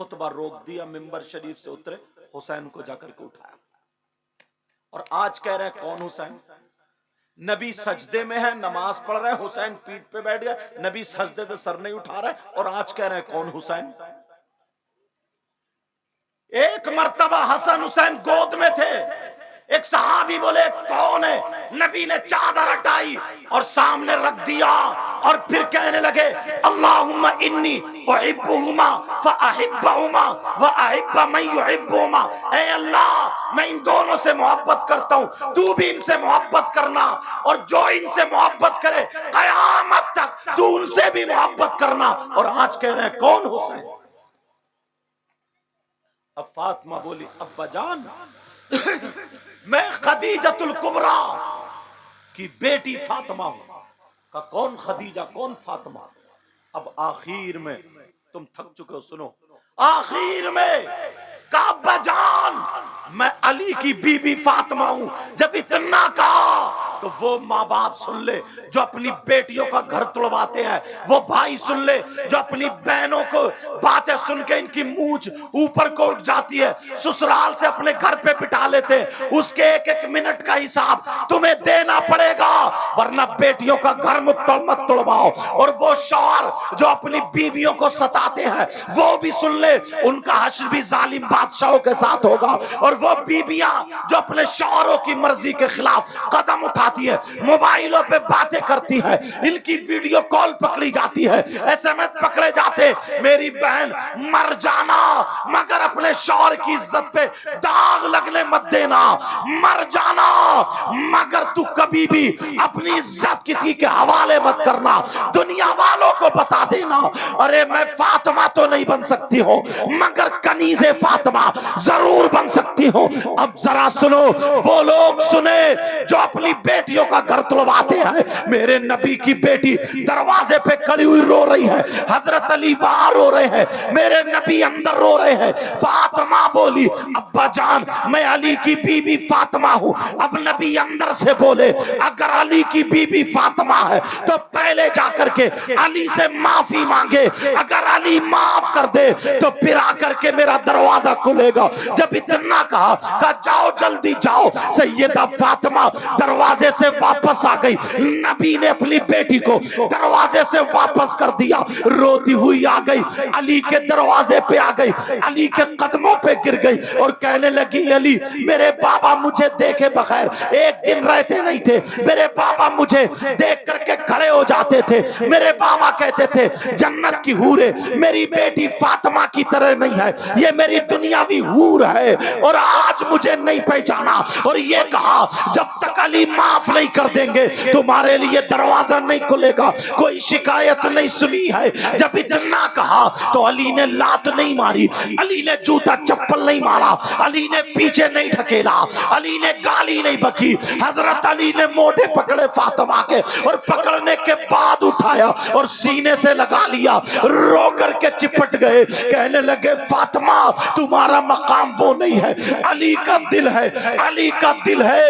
خطبہ روک دیا، ممبر شریف سے اترے، حسین کو جا کر کے اٹھایا۔ اور آج کہہ رہے ہیں کون حسین؟ نبی سجدے میں ہے، نماز پڑھ رہے ہیں، حسین پیٹھ پہ بیٹھ گئے، نبی سجدے سے سر نہیں اٹھا رہے، اور آج کہہ رہے ہیں کون حسین؟ ایک مرتبہ حسن حسین گود میں تھے، ایک صحابی بولے کون ہے؟ نبی نے چادر ہٹائی اور سامنے رکھ دیا، اور پھر کہنے لگے اللہم انی احبہما فاحبہما واحب من یحبہما، اے اللہ میں ان دونوں سے محبت کرتا ہوں، تو بھی ان سے محبت کرنا، اور جو ان سے محبت کرے قیامت تک تو ان سے بھی محبت کرنا۔ اور آج کہہ رہے ہیں کون حسین؟ اب فاطمہ بولی ابا جان میں خدیجۃ الکبریٰ کی بیٹی فاطمہ ہوں۔ کہ کون خدیجہ کون فاطمہ؟ اب آخر میں تم تھک چکے ہو، سنو، آخر میں کہا ابا جان میں علی کی بی بی فاطمہ ہوں۔ جب اتنا کہا تو وہ ماں باپ سن لے جو اپنی بیٹیوں کا گھر توڑواتے ہیں، وہ بھائی سن لے جو اپنی بہنوں کو باتیں سن کے ان کی مونچھ اوپر کو اٹھ جاتی ہے، سسرال سے اپنے گھر پہ بٹھا لیتے ہیں، اس کے ایک ایک منٹ کا حساب تمہیں دینا پڑے گا، ورنہ بیٹیوں کا گھر مت توڑواؤ۔ اور وہ شوہر جو اپنی بیویوں کو ستاتے ہیں وہ بھی سن لے، ان کا حشر بھی ظالم بادشاہوں کے ساتھ ہوگا۔ اور وہ بیویاں جو اپنے شوہروں کی مرضی کے خلاف قدم اٹھاتی ہے، موبائلوں پہ باتیں کرتی ہے، ان کی ویڈیو کال پکڑی جاتی ہے، ایس ایم ایس پکڑے جاتے، میری بہن مر جانا مگر اپنے شوہر کی عزت پہ داغ لگنے مت دینا، مر جانا مگر تو کبھی بھی اپنی عزت کسی کے حوالے مت کرنا، دنیا والوں کو بتا دینا ارے میں فاطمہ تو نہیں بن سکتی ہوں مگر کنیز فاطمہ ضرور بن سکتی ہوں۔ اب ذرا سنو، وہ لوگ سنے جو اپنی بیٹیوں کا گھر توڑواتے ہیں۔ میرے نبی کی بیٹی دروازے پہ کھڑی ہوئی رو رہی ہے، حضرت علی باہر رو رہے ہیں، میرے نبی اندر رو رہے ہیں۔ فاطمہ بولی ابا جان میں علی کی بی بی فاطمہ ہوں۔ اب نبی اندر سے بولے اگر علی کی بی بی فاطمہ ہے تو پہلے جا کر کے علی سے معافی مانگے، اگر علی معاف کر دے تو پھر آ کر کے میرا دروازہ کھلے گا۔ جب اتنا کہا جاؤ جلدی جاؤ، سیدہ فاطمہ دروازے سے واپس آ گئی، نبی نے اپنی بیٹی کو دروازے سے واپس کر دیا، روتی ہوئی آ گئی، علی کے دروازے پہ آ گئی، علی کے قدموں پہ گر گئی اور کہنے لگی علی میرے بابا مجھے دیکھے بغیر ایک دن رہتے نہیں تھے، میرے بابا مجھے دیکھ کر کے کھڑے ہو جاتے تھے، میرے بابا کہتے تھے جنت کی حور میری بیٹی فاطمہ کی طرح نہیں ہے، یہ میری دنیاوی حور ہے، اور آج مجھے نہیں پہچانا، اور یہ کہا جب تک علی معاف نہیں کر دیں گے تمہارے لیے دروازہ نہیں کھلے گا، کوئی شکایت نہیں سنی ہے۔ جب اتنا کہا تو علی نے لات نہیں ماری، علی نے جوتا چپل نہیں مارا، علی نے پیچھے نہیں ڈھکیلا، علی نے گالی نہیں بکی، حضرت علی نے موٹے پکڑے فاطمہ کے، اور پکڑنے کے بعد اٹھایا اور سینے سے لگا لیا، رو کر کے چپٹ گئے، کہنے لگے فاطمہ تمہارا مقام وہ نہیں ہے، علی کا دل ہے، علی کا دل ہے۔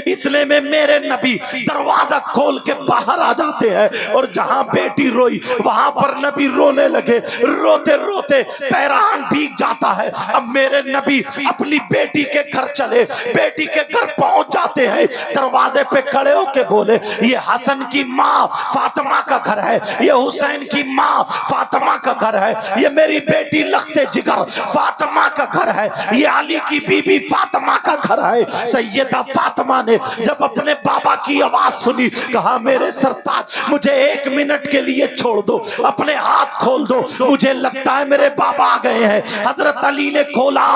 اتنے میں میرے نبی دروازہ کھول کے باہر آ جاتے ہیں، اور جہاں بیٹی روئی وہاں پر نبی رونے لگے، روتے روتے پیرہن بھیگ جاتا ہے۔ اب میرے نبی اپنی بیٹی کے گھر چلے، بیٹی کے گھر پہنچ جاتے ہیں، دروازے پہ کھڑے ہو کے بولے یہ حسن کی ماں فاطمہ کا گھر ہے، یہ حسین کی ماں فاطمہ کا گھر ہے، یہ میری بیٹی لخت جگر فاطمہ کا گھر ہے، یہ علی کی بی بی فاطمہ کا گھر ہے۔ سیدہ فاطمہ نے جب اپنے بابا کی آواز سنی کہا میرے سرتاج مجھے ایک منٹ کے لیے چھوڑ دو، اپنے ہاتھ کھول دو، مجھے لگتا ہے میرے بابا آ گئے ہیں۔ حضرت علی نے کھولا،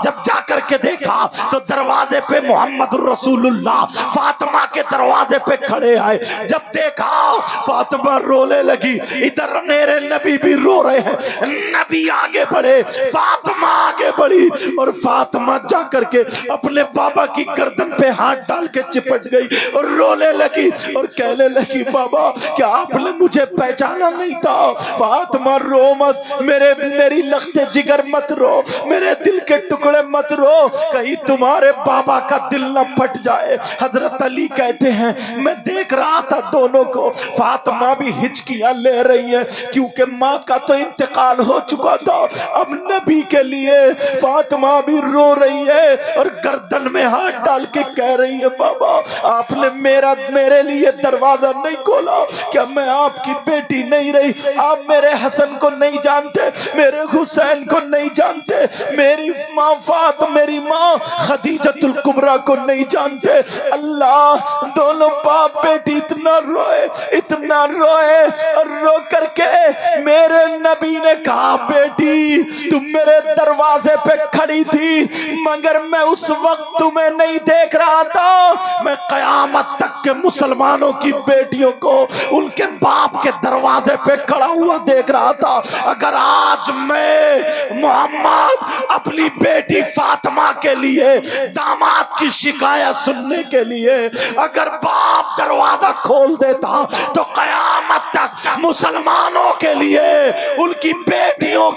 جب جا کر کے دیکھا تو دروازے پہ محمد الرسول اللہ فاطمہ کے دروازے پہ کھڑے آئے، جب دیکھا فاطمہ رونے لگی، ادھر میرے نبی بھی رو رہے ہیں، نبی آگے بڑھے، فاطمہ آگے بڑھی، اور فاطمہ جا کر کے اپنے بابا کی گردن پہ ہاتھ ہاتھ ڈال کے چپٹ گئی اور رونے لگی اور کہنے لگی بابا کیا آپ نے مجھے پہچانا نہیں تھا؟ فاطمہ رو مت، میری لخت جگر مت رو، میرے دل کے ٹکڑے مت رو، کہیں تمہارے بابا کا دل نہ پھٹ جائے۔ حضرت علی کہتے ہیں میں دیکھ رہا تھا دونوں کو، فاطمہ بھی ہچکیاں لے رہی ہے کیونکہ ماں کا تو انتقال ہو چکا تھا، اب نبی کے لیے فاطمہ بھی رو رہی ہے اور گردن میں ہاتھ ڈال کے کہہ رہی ہے بابا آپ نے میرے لیے دروازہ نہیں کھولا، کیا میں آپ کی بیٹی نہیں رہی؟ آپ میرے حسن کو نہیں جانتے، میرے حسین کو نہیں جانتے، میری ماں میری ماں خدیجۃ الکبریٰ کو نہیں جانتے۔ اللہ، دونوں باپ بیٹی اتنا روئے اور رو کر کے میرے نبی نے کہا بیٹی تم میرے دروازے پہ کھڑی تھی مگر میں اس وقت تمہیں نہیں دیکھ رہا تھا، میں قیامت تک کے مسلمانوں کی بیٹیوں کو ان کے باپ کے دروازے پہ کھڑا ہوا دیکھ رہا تھا۔ اگر آج میں محمد اپنی بیٹی فاطمہ کے لیے داماد کی شکایت سننے کے لیے اگر باپ دروازہ کھول دیتا تو قیامت تک مسلمانوں کے لیے ان کی بیٹیوں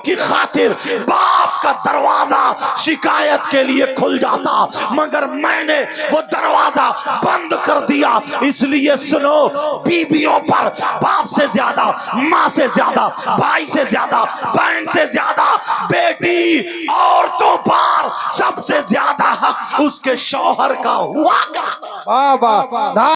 کی خاطر باپ کا دروازہ شکایت کے لیے کھل جاتا، مگر میں نے وہ دروازہ بند کر دیا۔ اس لیے سنو، بیویوں پر باپ سے زیادہ، ماں سے زیادہ، بھائی سے زیادہ، بہن سے زیادہ، بیٹی عورتوں پر سب سے زیادہ حق اس کے شوہر کا ہوا کرتا ہے۔